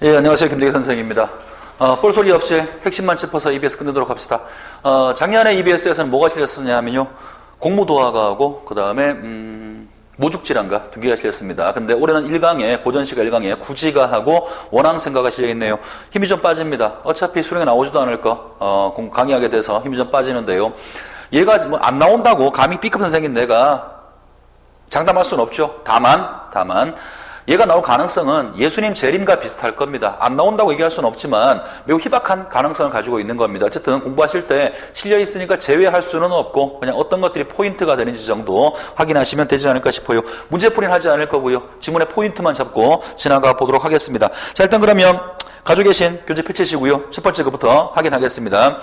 예, 안녕하세요. 김대기 선생입니다. 뻘소리 없이 핵심만 짚어서 EBS 끝내도록 합시다. 작년에 EBS에서는 뭐가 실렸었냐 하면요. 공무도화가하고, 그 다음에, 모죽질환가 두 개가 실렸습니다. 근데 올해는 1강에, 고전시가 1강에 구지가하고 원앙생가가 실려있네요. 힘이 좀 빠집니다. 어차피 수능에 나오지도 않을 거, 강의하게 돼서 힘이 좀 빠지는데요. 얘가 뭐 안 나온다고 감히 B급 선생인 내가 장담할 수는 없죠. 다만, 얘가 나올 가능성은 예수님 재림과 비슷할 겁니다. 안 나온다고 얘기할 수는 없지만 매우 희박한 가능성을 가지고 있는 겁니다. 어쨌든 공부하실 때 실려 있으니까 제외할 수는 없고 그냥 어떤 것들이 포인트가 되는지 정도 확인하시면 되지 않을까 싶어요. 문제풀이는 하지 않을 거고요. 지문의 포인트만 잡고 지나가 보도록 하겠습니다. 자, 일단 그러면 가지고 계신 교재 펼치시고요. 첫 번째 것부터 확인하겠습니다.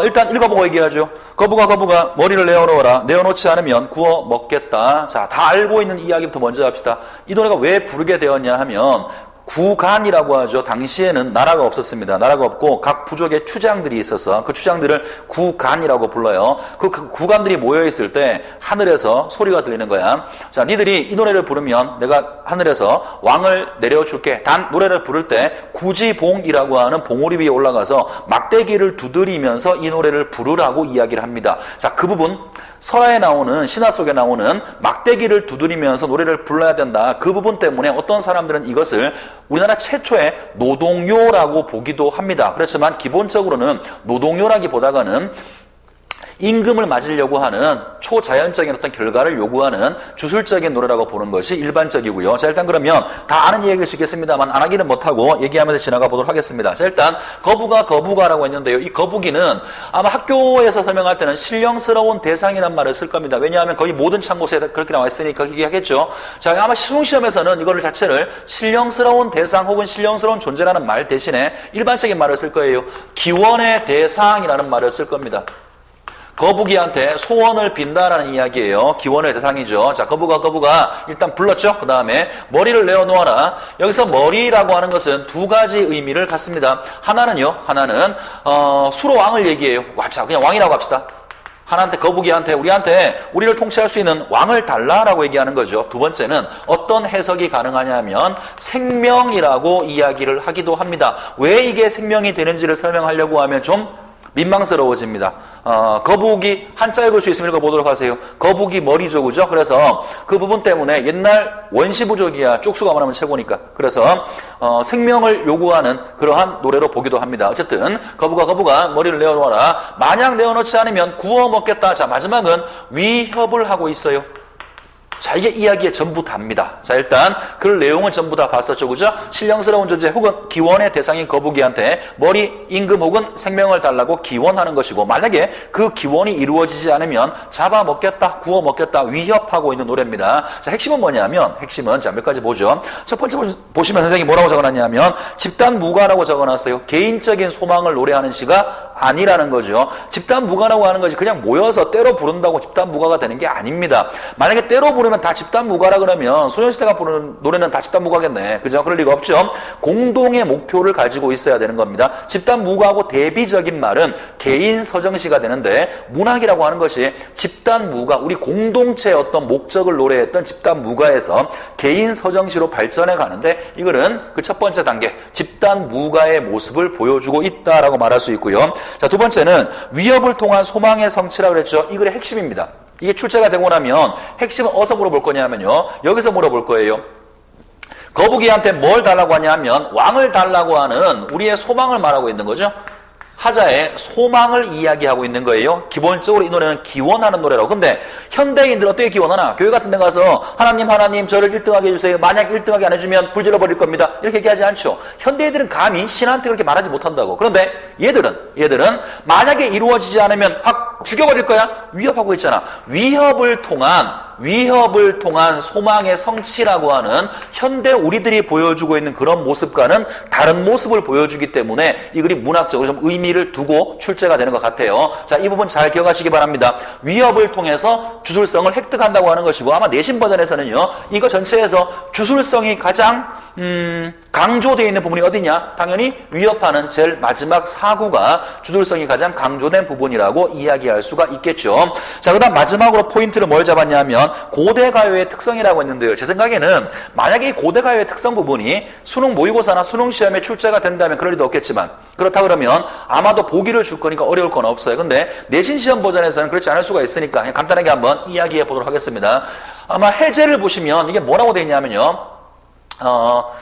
일단 읽어보고 얘기하죠. 거부가 머리를 내어놓아라. 내어놓지 않으면 구워 먹겠다. 자, 다 알고 있는 이야기부터 먼저 합시다. 이 노래가 왜 부르게 되었냐 하면 구간이라고 하죠. 당시에는 나라가 없었습니다. 나라가 없고 각 부족의 추장들이 있어서 그 추장들을 구간이라고 불러요. 그 구간들이 모여있을 때 하늘에서 소리가 들리는 거야. 자, 니들이 이 노래를 부르면 내가 하늘에서 왕을 내려줄게. 단 노래를 부를 때 구지봉이라고 하는 봉우리 위에 올라가서 막대기를 두드리면서 이 노래를 부르라고 이야기를 합니다. 자, 그 부분 설화에 나오는, 신화 속에 나오는 막대기를 두드리면서 노래를 불러야 된다. 그 부분 때문에 어떤 사람들은 이것을 우리나라 최초의 노동요라고 보기도 합니다. 그렇지만 기본적으로는 노동요라기보다는 임금을 맞으려고 하는 초자연적인 어떤 결과를 요구하는 주술적인 노래라고 보는 것이 일반적이고요. 자, 일단 그러면 다 아는 얘기일 수 있겠습니다만 안 하기는 못하고 얘기하면서 지나가 보도록 하겠습니다. 자, 일단 거부가라고 했는데요. 이 거부기는 아마 학교에서 설명할 때는 신령스러운 대상이란 말을 쓸 겁니다. 왜냐하면 거의 모든 참고서에 그렇게 나와 있으니까 얘기하겠죠. 자, 아마 수능시험에서는 이거를 자체를 신령스러운 대상 혹은 신령스러운 존재라는 말 대신에 일반적인 말을 쓸 거예요. 기원의 대상이라는 말을 쓸 겁니다. 거북이한테 소원을 빈다라는 이야기예요. 기원의 대상이죠. 자, 거부가 일단 불렀죠. 그 다음에 머리를 내어놓아라. 여기서 머리라고 하는 것은 두 가지 의미를 갖습니다. 하나는 수로 왕을 얘기해요. 자, 그냥 왕이라고 합시다. 하나한테, 거북이한테, 우리를 통치할 수 있는 왕을 달라라고 얘기하는 거죠. 두 번째는 어떤 해석이 가능하냐면 생명이라고 이야기를 하기도 합니다. 왜 이게 생명이 되는지를 설명하려고 하면 좀 민망스러워집니다. 거북이 한자 읽을 수 있으면 읽어보도록 하세요. 거북이 머리죠, 그죠? 그래서 그 부분 때문에 옛날 원시부족이야. 쪽수가 말하면 최고니까. 그래서 생명을 요구하는 그러한 노래로 보기도 합니다. 어쨌든 거부가 머리를 내어놓아라. 만약 내어놓지 않으면 구워 먹겠다. 자, 마지막은 위협을 하고 있어요. 자, 이게 이야기의 전부 답니다. 자, 일단 그 내용을 전부 다 봤었죠, 그죠? 신령스러운 존재 혹은 기원의 대상인 거북이한테 머리, 임금 혹은 생명을 달라고 기원하는 것이고, 만약에 그 기원이 이루어지지 않으면 잡아먹겠다, 구워먹겠다, 위협하고 있는 노래입니다. 자, 핵심은 뭐냐면, 자, 몇 가지 보죠. 첫 번째 보시면 선생님이 뭐라고 적어놨냐면 집단무가라고 적어놨어요. 개인적인 소망을 노래하는 시가 아니라는 거죠. 집단무가라고 하는 것이 그냥 모여서 때로 부른다고 집단무가가 되는 게 아닙니다. 만약에 때로 부르면 다 집단무가라 그러면 소녀시대가 부르는 노래는 다 집단무가겠네. 그죠? 그럴 리가 없죠. 공동의 목표를 가지고 있어야 되는 겁니다. 집단무가하고 대비적인 말은 개인 서정시가 되는데, 문학이라고 하는 것이 집단무가, 우리 공동체의 어떤 목적을 노래했던 집단무가에서 개인 서정시로 발전해 가는데, 이거는 그 첫 번째 단계 집단무가의 모습을 보여주고 있다라고 말할 수 있고요. 자, 두 번째는 위협을 통한 소망의 성취라고 그랬죠. 이 글의 핵심입니다. 이게 출제가 되고 나면 핵심은 어디서 물어볼 거냐면요. 여기서 물어볼 거예요. 거북이한테 뭘 달라고 하냐면 왕을 달라고 하는 우리의 소망을 말하고 있는 거죠. 하자의 소망을 이야기하고 있는 거예요. 기본적으로 이 노래는 기원하는 노래라고. 근데 현대인들은 어떻게 기원하나? 교회 같은 데 가서 하나님 저를 1등하게 해주세요. 만약 1등하게 안 해주면 불 질러버릴 겁니다. 이렇게 얘기하지 않죠. 현대인들은 감히 신한테 그렇게 말하지 못한다고. 그런데 얘들은 만약에 이루어지지 않으면 확 죽여버릴 거야? 위협하고 있잖아. 위협을 통한 소망의 성취라고 하는 현대 우리들이 보여주고 있는 그런 모습과는 다른 모습을 보여주기 때문에 이 글이 문학적으로 좀 의미를 두고 출제가 되는 것 같아요. 자, 이 부분 잘 기억하시기 바랍니다. 위협을 통해서 주술성을 획득한다고 하는 것이고, 아마 내신 버전에서는요, 이거 전체에서 주술성이 가장 강조되어 있는 부분이 어디냐? 당연히 위협하는 제일 마지막 사구가 주술성이 가장 강조된 부분이라고 이야기할 수가 있겠죠. 자, 그 다음 마지막으로 포인트를 뭘 잡았냐면 고대가요의 특성이라고 했는데요. 제 생각에는 만약에 이 고대가요의 특성 부분이 수능 모의고사나 수능 시험에 출제가 된다면 그럴 리도 없겠지만 그렇다 그러면 아마도 보기를 줄 거니까 어려울 건 없어요. 근데 내신 시험 버전에서는 그렇지 않을 수가 있으니까 그냥 간단하게 한번 이야기해 보도록 하겠습니다. 아마 해제를 보시면 이게 뭐라고 되어 있냐면요.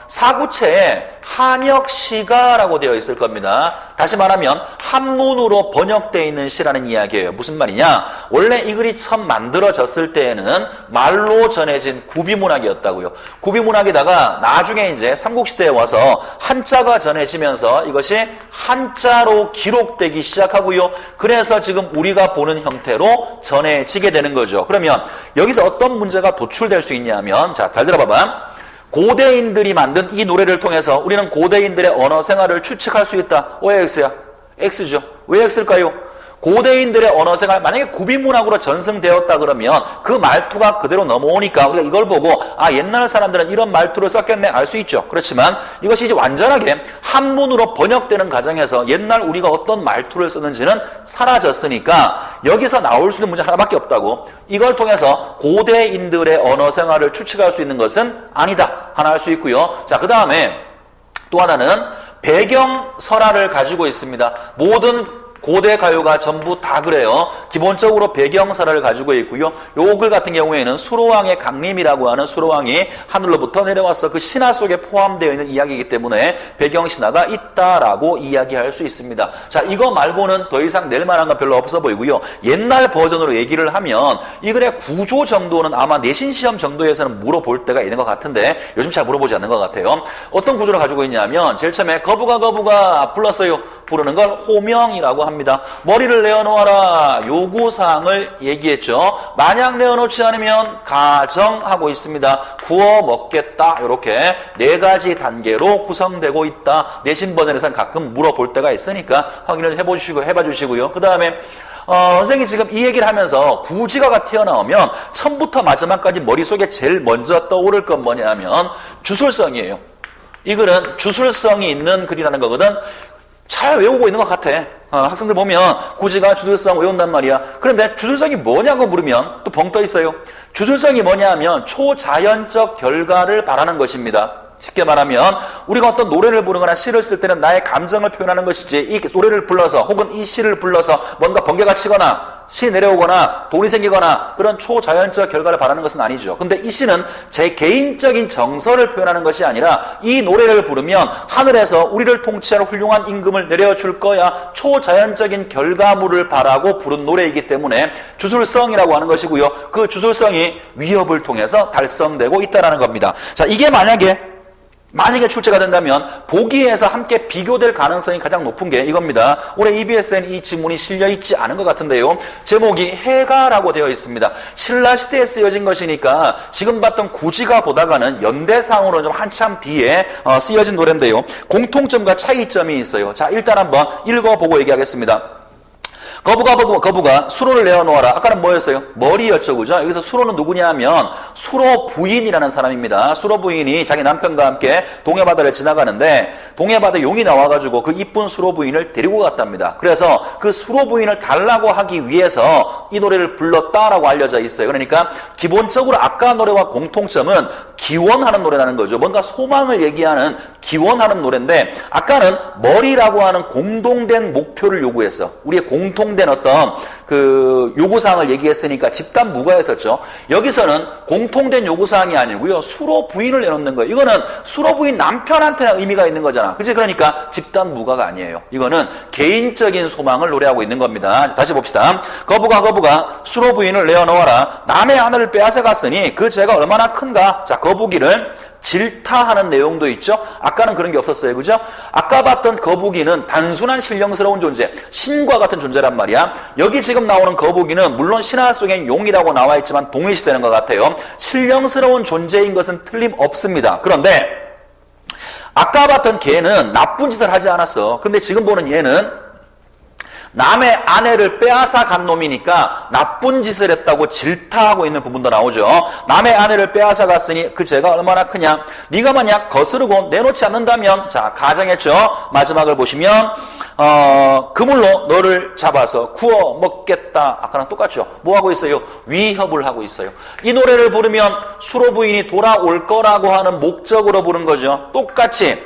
사구체에 한역시가라고 되어 있을 겁니다. 다시 말하면 한문으로 번역되어 있는 시라는 이야기예요. 무슨 말이냐? 원래 이 글이 처음 만들어졌을 때에는 말로 전해진 구비문학이었다고요. 구비문학에다가 나중에 이제 삼국시대에 와서 한자가 전해지면서 이것이 한자로 기록되기 시작하고요. 그래서 지금 우리가 보는 형태로 전해지게 되는 거죠. 그러면 여기서 어떤 문제가 도출될 수 있냐면, 자, 잘 들어봐봐. 고대인들이 만든 이 노래를 통해서 우리는 고대인들의 언어 생활을 추측할 수 있다. 왜 X야? X죠. 왜 X일까요? 고대인들의 언어 생활, 만약에 구비문학으로 전승되었다 그러면 그 말투가 그대로 넘어오니까 우리가 이걸 보고 아, 옛날 사람들은 이런 말투를 썼겠네 알 수 있죠. 그렇지만 이것이 이제 완전하게 한문으로 번역되는 과정에서 옛날 우리가 어떤 말투를 썼는지는 사라졌으니까 여기서 나올 수 있는 문제 하나밖에 없다고. 이걸 통해서 고대인들의 언어 생활을 추측할 수 있는 것은 아니다. 하나 할 수 있고요. 자, 그 다음에 또 하나는 배경설화를 가지고 있습니다. 모든 고대 가요가 전부 다 그래요. 기본적으로 배경설화를 가지고 있고요. 요 글 같은 경우에는 수로왕의 강림이라고 하는 수로왕이 하늘로부터 내려와서 그 신화 속에 포함되어 있는 이야기이기 때문에 배경신화가 있다라고 이야기할 수 있습니다. 자, 이거 말고는 더 이상 낼 만한 건 별로 없어 보이고요. 옛날 버전으로 얘기를 하면 이 글의 구조 정도는 아마 내신 시험 정도에서는 물어볼 때가 있는 것 같은데 요즘 잘 물어보지 않는 것 같아요. 어떤 구조를 가지고 있냐면 제일 처음에 거부가 불렀어요. 부르는 걸 호명이라고 합니다. 머리를 내어놓아라. 요구사항을 얘기했죠. 만약 내어놓지 않으면 가정하고 있습니다. 구워 먹겠다. 이렇게 4가지 단계로 구성되고 있다. 내신 버전에서는 가끔 물어볼 때가 있으니까 확인을 해봐 주시고요. 그 다음에 선생님이 지금 이 얘기를 하면서 구지가가 튀어나오면 처음부터 마지막까지 머릿속에 제일 먼저 떠오를 건 뭐냐면 주술성이에요. 이 글은 주술성이 있는 글이라는 거거든. 잘 외우고 있는 것 같아. 학생들 보면 구지가 주술성 외운단 말이야. 그런데 주술성이 뭐냐고 물으면 또 벙 떠 있어요. 주술성이 뭐냐 하면 초자연적 결과를 바라는 것입니다. 쉽게 말하면 우리가 어떤 노래를 부르거나 시를 쓸 때는 나의 감정을 표현하는 것이지 이 노래를 불러서 혹은 이 시를 불러서 뭔가 번개가 치거나 시 내려오거나 돈이 생기거나 그런 초자연적 결과를 바라는 것은 아니죠. 근데 이 시는 제 개인적인 정서를 표현하는 것이 아니라 이 노래를 부르면 하늘에서 우리를 통치할 훌륭한 임금을 내려줄 거야. 초자연적인 결과물을 바라고 부른 노래이기 때문에 주술성이라고 하는 것이고요. 그 주술성이 위협을 통해서 달성되고 있다는 겁니다. 자, 이게 만약에 출제가 된다면 보기에서 함께 비교될 가능성이 가장 높은 게 이겁니다. 올해 EBS에는 이 지문이 실려있지 않은 것 같은데요. 제목이 해가라고 되어 있습니다. 신라시대에 쓰여진 것이니까 지금 봤던 구지가 보다가는 연대상으로는 좀 한참 뒤에 쓰여진 노래인데요. 공통점과 차이점이 있어요. 자, 일단 한번 읽어보고 얘기하겠습니다. 거부가 수로를 내어놓아라. 아까는 뭐였어요? 머리였죠. 그죠? 여기서 수로는 누구냐 하면 수로 부인이라는 사람입니다. 수로 부인이 자기 남편과 함께 동해바다를 지나가는데 동해바다에 용이 나와가지고 그 이쁜 수로 부인을 데리고 갔답니다. 그래서 그 수로 부인을 달라고 하기 위해서 이 노래를 불렀다라고 알려져 있어요. 그러니까 기본적으로 아까 노래와 공통점은 기원하는 노래라는 거죠. 뭔가 소망을 얘기하는 기원하는 노래인데 아까는 머리라고 하는 공동된 목표를 요구했어. 우리의 공통된 어떤 그 요구사항을 얘기했으니까 집단 무가였었죠. 여기서는 공통된 요구사항이 아니고요. 수로 부인을 내놓는 거예요. 이거는 수로 부인 남편한테나 의미가 있는 거잖아. 그치? 그러니까 집단 무가가 아니에요. 이거는 개인적인 소망을 노래하고 있는 겁니다. 다시 봅시다. 거부가 수로 부인을 내어놓아라. 남의 하늘을 빼앗아 갔으니 그 죄가 얼마나 큰가. 자, 거북이를 질타하는 내용도 있죠. 아까는 그런 게 없었어요. 그죠? 아까 봤던 거북이는 단순한 신령스러운 존재, 신과 같은 존재란 말이야. 여기 지금 나오는 거북이는 물론 신화 속엔 용이라고 나와 있지만 동일시되는 것 같아요. 신령스러운 존재인 것은 틀림없습니다. 그런데 아까 봤던 개는 나쁜 짓을 하지 않았어. 근데 지금 보는 얘는 남의 아내를 빼앗아 간 놈이니까 나쁜 짓을 했다고 질타하고 있는 부분도 나오죠. 남의 아내를 빼앗아 갔으니 그 죄가 얼마나 크냐. 네가 만약 거스르고 내놓지 않는다면, 자, 가정했죠. 마지막을 보시면 그물로 너를 잡아서 구워 먹겠다. 아까랑 똑같죠. 뭐 하고 있어요? 위협을 하고 있어요. 이 노래를 부르면 수로 부인이 돌아올 거라고 하는 목적으로 부른 거죠. 똑같이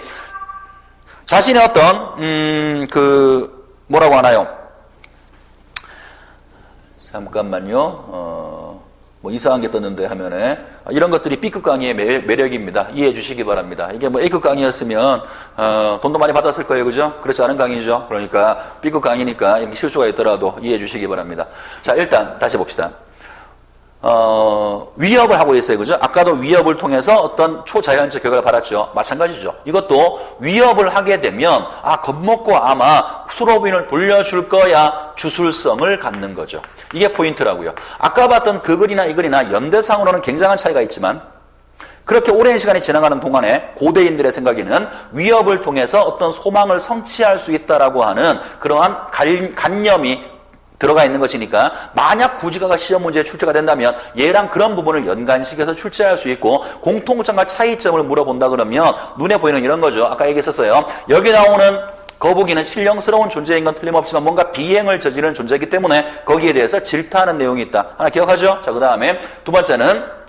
자신의 어떤 뭐라고 하나요? 잠깐만요. 뭐 이상한 게 떴는데 화면에 이런 것들이 B급 강의의 매력입니다. 이해해 주시기 바랍니다. 이게 뭐 A급 강의였으면 돈도 많이 받았을 거예요, 그죠? 그렇지 않은 강의죠. 그러니까 B급 강의니까 이렇게 실수가 있더라도 이해해 주시기 바랍니다. 자, 일단 다시 봅시다. 위협을 하고 있어요. 그죠? 아까도 위협을 통해서 어떤 초자연적 결과를 받았죠. 마찬가지죠. 이것도 위협을 하게 되면, 겁먹고 아마 수로부인을 돌려줄 거야 주술성을 갖는 거죠. 이게 포인트라고요. 아까 봤던 그 글이나 이 글이나 연대상으로는 굉장한 차이가 있지만, 그렇게 오랜 시간이 지나가는 동안에 고대인들의 생각에는 위협을 통해서 어떤 소망을 성취할 수 있다라고 하는 그러한 관념이 들어가 있는 것이니까, 만약 구지가가 시험 문제에 출제가 된다면 얘랑 그런 부분을 연관시켜서 출제할 수 있고, 공통점과 차이점을 물어본다 그러면 눈에 보이는 이런 거죠. 아까 얘기했었어요. 여기 나오는 거북이는 신령스러운 존재인 건 틀림없지만 뭔가 비행을 저지르는 존재이기 때문에 거기에 대해서 질타하는 내용이 있다. 하나 기억하죠? 자, 그 다음에 두 번째는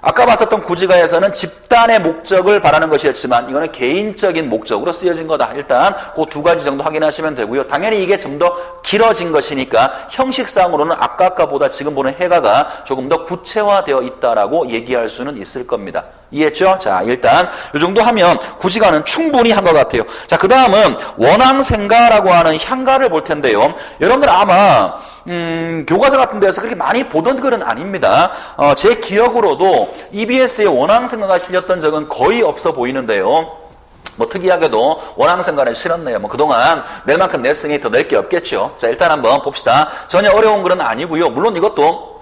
아까 봤었던 구지가에서는 집단의 목적을 바라는 것이었지만 이거는 개인적인 목적으로 쓰여진 거다. 일단 그 두 가지 정도 확인하시면 되고요. 당연히 이게 좀 더 길어진 것이니까 형식상으로는 아까보다 지금 보는 해가가 조금 더 구체화되어 있다라고 얘기할 수는 있을 겁니다. 이해했죠? 자, 일단 이 정도 하면 구지가는 충분히 한 것 같아요. 자, 그 다음은 원앙생가라고 하는 향가를 볼 텐데요. 여러분들 아마 교과서 같은 데서 그렇게 많이 보던 글은 아닙니다. 제 기억으로도 EBS에 원앙생가가 실렸던 적은 거의 없어 보이는데요. 뭐 특이하게도 원앙생가를 실었네요. 뭐 그동안 낼 만큼 냈으니 더 낼 게 없겠죠. 자, 일단 한번 봅시다. 전혀 어려운 글은 아니고요. 물론 이것도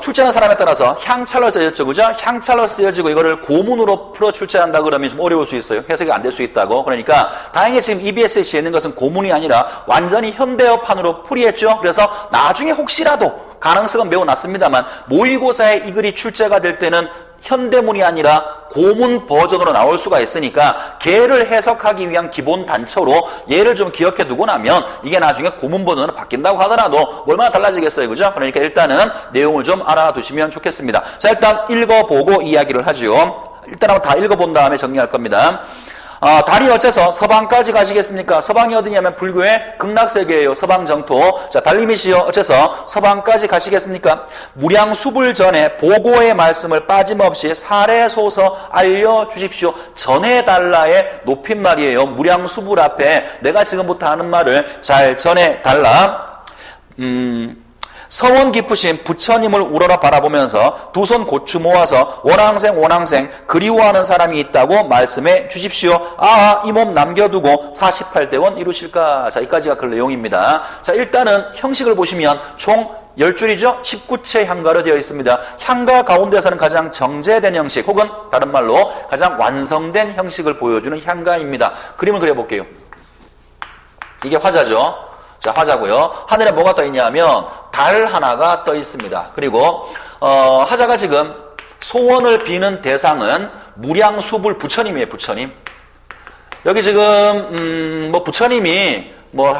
출제하는 사람에 따라서 향찰로 쓰여졌죠, 그죠? 향찰로 쓰여지고 이거를 고문으로 풀어 출제한다 그러면 좀 어려울 수 있어요. 해석이 안 될 수 있다고. 그러니까 다행히 지금 EBS에 지어있는 것은 고문이 아니라 완전히 현대어판으로 풀이했죠. 그래서 나중에 혹시라도 가능성은 매우 낮습니다만 모의고사에 이 글이 출제가 될 때는 현대문이 아니라 고문 버전으로 나올 수가 있으니까 걔를 해석하기 위한 기본 단초로 얘를 좀 기억해 두고 나면 이게 나중에 고문 버전으로 바뀐다고 하더라도 얼마나 달라지겠어요, 그죠? 그러니까 일단은 내용을 좀 알아두시면 좋겠습니다. 자, 일단 읽어보고 이야기를 하죠. 일단 한번 다 읽어본 다음에 정리할 겁니다. 달이 어째서 서방까지 가시겠습니까? 서방이 어디냐면 불교의 극락세계예요. 서방 정토. 자, 달님이시여 어째서 서방까지 가시겠습니까? 무량수불 전에 보고의 말씀을 빠짐없이 사례소서 알려주십시오. 전해달라의 높임말이에요. 무량수불 앞에 내가 지금부터 하는 말을 잘 전해달라. 서원 깊으신 부처님을 우러러 바라보면서 두 손 고추 모아서 원앙생 그리워하는 사람이 있다고 말씀해 주십시오. 이 몸 남겨두고 48대원 이루실까? 자, 여기까지가 그 내용입니다. 자, 일단은 형식을 보시면 총 10줄이죠? 19채 향가로 되어 있습니다. 향가 가운데서는 가장 정제된 형식 혹은 다른 말로 가장 완성된 형식을 보여주는 향가입니다. 그림을 그려볼게요. 이게 화자죠. 자, 화자고요. 하늘에 뭐가 떠 있냐면 달 하나가 떠 있습니다. 그리고 화자가 지금 소원을 비는 대상은 무량수불 부처님이에요. 부처님. 여기 지금 뭐 부처님이 뭐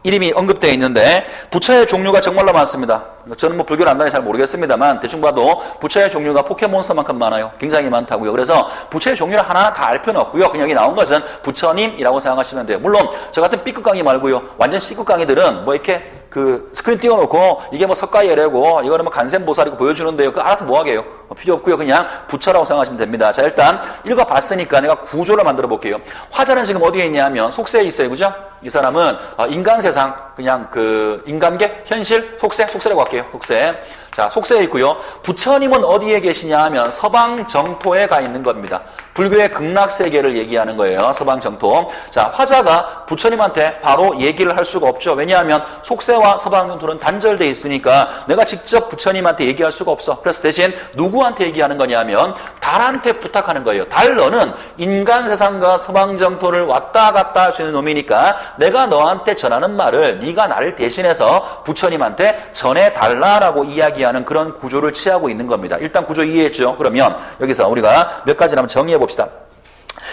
이름이 언급되어 있는데 부처의 종류가 정말로 많습니다. 저는 뭐 불교를 안다니 잘 모르겠습니다만 대충 봐도 부처의 종류가 포켓몬스터만큼 많아요. 굉장히 많다고요. 그래서 부처의 종류를 하나하나 다 알 필요는 없고요. 그냥 여기 나온 것은 부처님이라고 생각하시면 돼요. 물론 저 같은 B급 강의 말고요. 완전 C급 강의들은 뭐 이렇게 그 스크린 띄워놓고 이게 뭐 석가예래고 이거는 뭐 간센보살이고 보여주는데요. 그 알아서 뭐 하게요? 필요 없고요. 그냥 부처라고 생각하시면 됩니다. 자, 일단 읽어봤으니까 내가 구조를 만들어 볼게요. 화자는 지금 어디에 있냐면 속세에 있어요. 그죠? 이 사람은 인간 세상 그냥 그 인간계 현실 속세라고 할게요. 속세. 자, 자, 속세에 있고요. 부처님은 어디에 계시냐 하면 서방 정토에 가 있는 겁니다. 불교의 극락세계를 얘기하는 거예요. 서방 정토. 자, 화자가 부처님한테 바로 얘기를 할 수가 없죠. 왜냐하면 속세와 서방 정토는 단절돼 있으니까 내가 직접 부처님한테 얘기할 수가 없어. 그래서 대신 누구한테 얘기하는 거냐면 달한테 부탁하는 거예요. 달 너는 인간 세상과 서방 정토를 왔다 갔다 할 수 있는 놈이니까 내가 너한테 전하는 말을 네가 나를 대신해서 부처님한테 전해달라라고 이야기하는 그런 구조를 취하고 있는 겁니다. 일단 구조 이해했죠? 그러면 여기서 우리가 몇 가지를 한번 정리해 봅시다.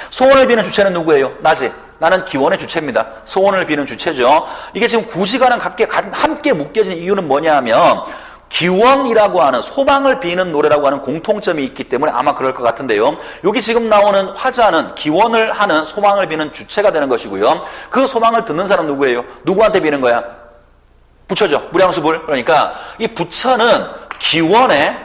소원을 비는 주체는 누구예요? 나지. 나는 기원의 주체입니다. 소원을 비는 주체죠. 이게 지금 구시가랑 함께 묶여진 이유는 뭐냐 하면 기원이라고 하는 소망을 비는 노래라고 하는 공통점이 있기 때문에 아마 그럴 것 같은데요. 여기 지금 나오는 화자는 기원을 하는 소망을 비는 주체가 되는 것이고요. 그 소망을 듣는 사람 누구예요? 누구한테 비는 거야? 부처죠. 무량수불. 그러니까 이 부처는 기원의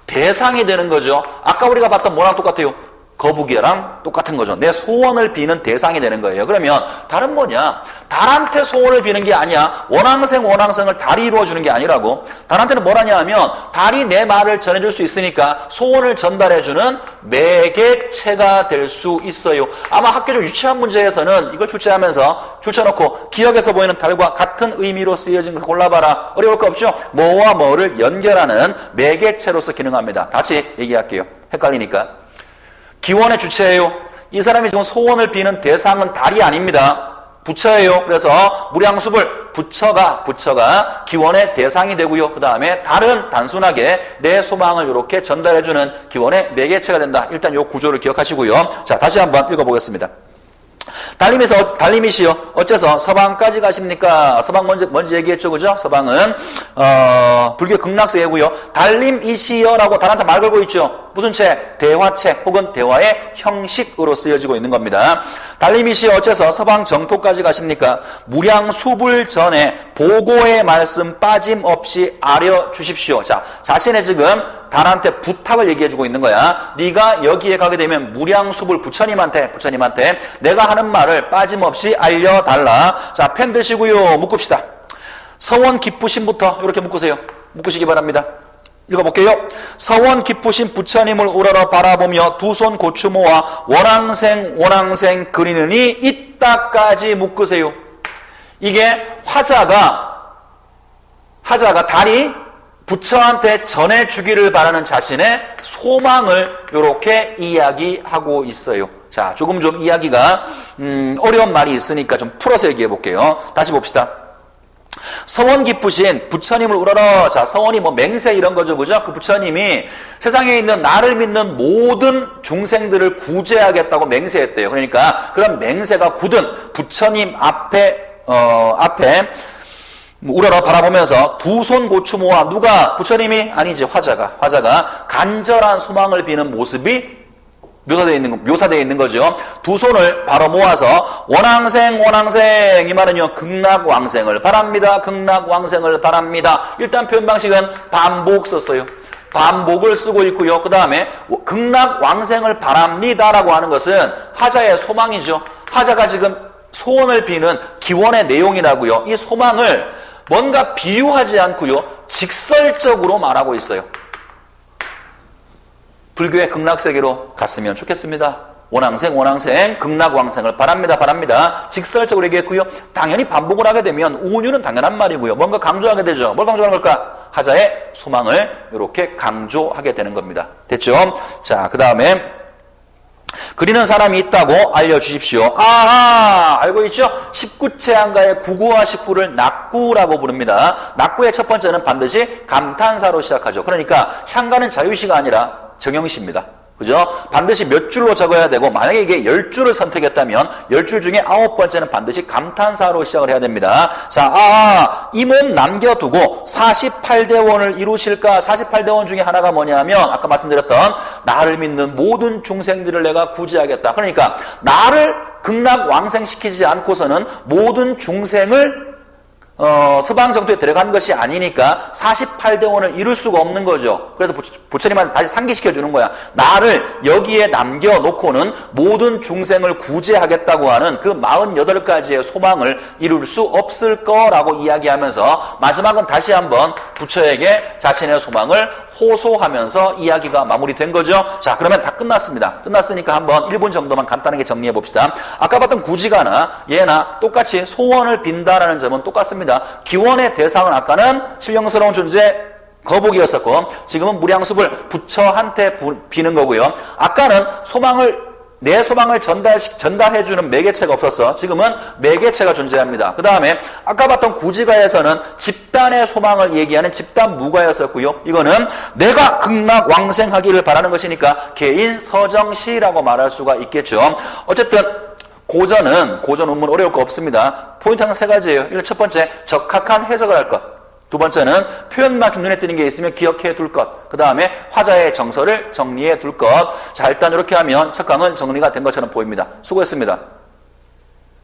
대상이 되는 거죠. 아까 우리가 봤던 뭐랑 똑같아요? 거북이랑 똑같은 거죠. 내 소원을 비는 대상이 되는 거예요. 그러면 달은 뭐냐? 달한테 소원을 비는 게 아니야. 원앙생을 달이 이루어주는 게 아니라고. 달한테는 뭐라냐 하면 달이 내 말을 전해줄 수 있으니까 소원을 전달해주는 매개체가 될 수 있어요. 아마 학교적 유치한 문제에서는 이걸 출제하면서 줄쳐놓고 기억에서 보이는 달과 같은 의미로 쓰여진 걸 골라봐라. 어려울 거 없죠? 뭐와 뭐를 연결하는 매개체로서 기능합니다. 다시 얘기할게요. 헷갈리니까. 기원의 주체예요. 이 사람이 지금 소원을 비는 대상은 달이 아닙니다. 부처예요. 그래서 무량수불 부처가 기원의 대상이 되고요. 그 다음에 달은 단순하게 내 소망을 이렇게 전달해주는 기원의 매개체가 된다. 일단 이 구조를 기억하시고요. 자, 다시 한번 읽어보겠습니다. 달님이시여 어째서 서방까지 가십니까? 서방 먼저 얘기했죠, 그죠? 서방은 불교 극락세계고요. 달님이시여라고 달한테 말 걸고 있죠. 무슨 체? 대화체 혹은 대화의 형식으로 쓰여지고 있는 겁니다. 달님이시여 어째서 서방 정토까지 가십니까? 무량수불 전에 보고의 말씀 빠짐없이 아려주십시오. 자, 자신의 지금 달한테 부탁을 얘기해주고 있는 거야. 네가 여기에 가게 되면 무량수불 부처님한테 내가 하는 말을 빠짐없이 알려달라. 자, 펜 드시고요. 묶읍시다. 서원 기쁘심부터 이렇게 묶으세요. 묶으시기 바랍니다. 읽어볼게요. 서원 기쁘신 부처님을 우러러 바라보며 두 손 고추 모아 원앙생 그리느니 이따까지 묶으세요. 이게 화자가 달이 부처한테 전해주기를 바라는 자신의 소망을 이렇게 이야기하고 있어요. 자, 조금 좀 이야기가 어려운 말이 있으니까 좀 풀어서 얘기해 볼게요. 다시 봅시다. 서원 기쁘신 부처님을 우러러. 자, 서원이 뭐 맹세 이런 거죠, 그죠? 그 부처님이 세상에 있는 나를 믿는 모든 중생들을 구제하겠다고 맹세했대요. 그러니까 그런 맹세가 굳은 부처님 앞에 우러러 바라보면서 두 손 고추 모아. 누가? 부처님이? 아니지, 화자가 간절한 소망을 비는 모습이 묘사되어 있는 거죠. 두 손을 바로 모아서 원앙생 이 말은요 극락왕생을 바랍니다. 극락왕생을 바랍니다. 일단 표현 방식은 반복 썼어요. 반복을 쓰고 있고요. 그 다음에 극락왕생을 바랍니다라고 하는 것은 화자의 소망이죠. 화자가 지금 소원을 비는 기원의 내용이라고요. 이 소망을 뭔가 비유하지 않고요 직설적으로 말하고 있어요. 불교의 극락세계로 갔으면 좋겠습니다. 원앙생 극락왕생을 바랍니다. 직설적으로 얘기했고요. 당연히 반복을 하게 되면 운유는 당연한 말이고요. 뭔가 강조하게 되죠. 뭘 강조하는 걸까? 화자의 소망을 이렇게 강조하게 되는 겁니다. 됐죠? 자, 그 다음에 그리는 사람이 있다고 알려주십시오. 알고 있죠? 19체안가의 9구와 19를 낙구라고 부릅니다. 낙구의 첫 번째는 반드시 감탄사로 시작하죠. 그러니까 향가는 자유시가 아니라 정형시입니다. 그죠? 반드시 몇 줄로 적어야 되고, 만약에 이게 10줄을 선택했다면 10줄 중에 9번째는 반드시 감탄사로 시작을 해야 됩니다. 자, 이 몸 남겨두고 48대원을 이루실까? 48대원 중에 하나가 뭐냐면 아까 말씀드렸던 나를 믿는 모든 중생들을 내가 구제하겠다. 그러니까 나를 극락왕생시키지 않고서는 모든 중생을 서방 정토에 들어간 것이 아니니까 48대 5를 이룰 수가 없는 거죠. 그래서 부처님한테 다시 상기시켜 주는 거야. 나를 여기에 남겨놓고는 모든 중생을 구제하겠다고 하는 그 48가지의 소망을 이룰 수 없을 거라고 이야기하면서 마지막은 다시 한번 부처에게 자신의 소망을 호소하면서 이야기가 마무리된 거죠. 자, 그러면 다 끝났습니다. 끝났으니까 한번 1분 정도만 간단하게 정리해 봅시다. 아까 봤던 구지가나 얘나 똑같이 소원을 빈다라는 점은 똑같습니다. 기원의 대상은 아까는 신령스러운 존재 거북이였었고 지금은 무량sup을 부처한테 비는 거고요. 아까는 내 소망을 전달해주는 매개체가 없었어. 지금은 매개체가 존재합니다. 그 다음에 아까 봤던 구지가에서는 집단의 소망을 얘기하는 집단무가였었고요. 이거는 내가 극락왕생하기를 바라는 것이니까 개인 서정시라고 말할 수가 있겠죠. 어쨌든 고전 운문 어려울 거 없습니다. 포인트는 3가지예요. 첫 번째, 적합한 해석을 할 것. 두 번째는 표현만 좀 눈에 띄는 게 있으면 기억해 둘 것. 그 다음에 화자의 정서를 정리해 둘 것. 자, 일단 이렇게 하면 첫 강은 정리가 된 것처럼 보입니다. 수고했습니다.